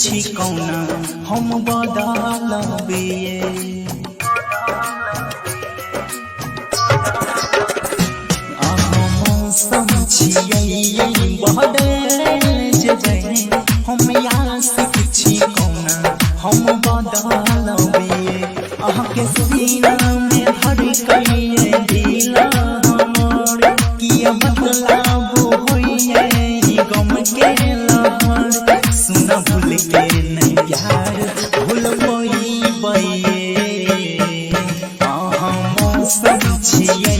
छी कौना हम बदलबे बदल जेबै हम आशिक छी कौना हम बदलबे अहाँके सीना में धड़कइए दिल हमर किया बदलाव होइए गम के लहर सुन भूल के नहीं प्यार भूलबे अहाँ मौसम छियै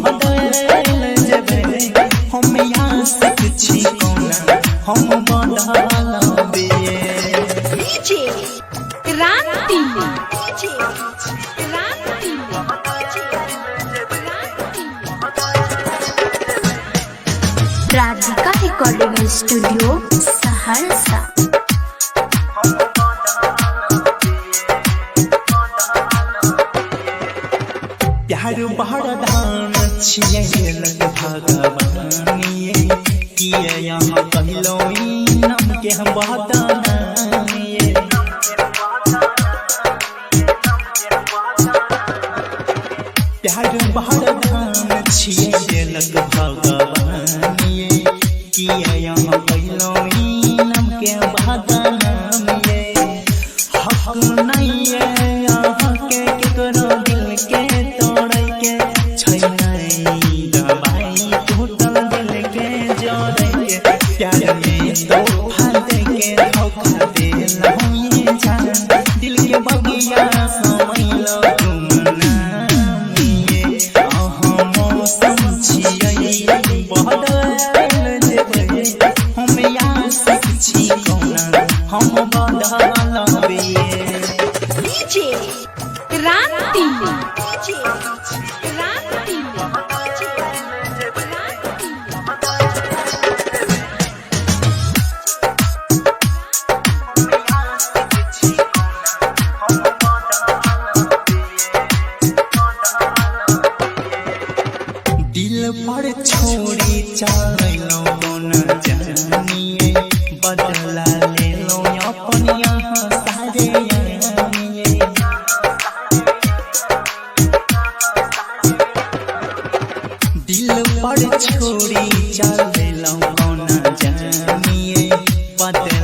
बदल जेबै हम आशिक छी कौना हम बदलबे राधिका रिकॉर्डिंग स्टूडियो सहरसा। प्यार वरदान छियै लग भगवान किया यहाँ कहलो नाम के हम बदनाम प्यार वरदान छियै लग भगवान किया यहाँ कहलो नाम के बदनाम हक नहीं यहाँ के केकरो दिल के तोड़े के छै नहीं दवाई टूटल दिल के जोड़े के प्यार में तोहफा दे के धोखा देलौ ये जान दिल के बगिया समैलो हम बदलबे दिल पर छोड़ी चलो न जानिए बदला ले लो अपन यहाँ सारे दिल पर छोड़ी चलो न जानिए बदला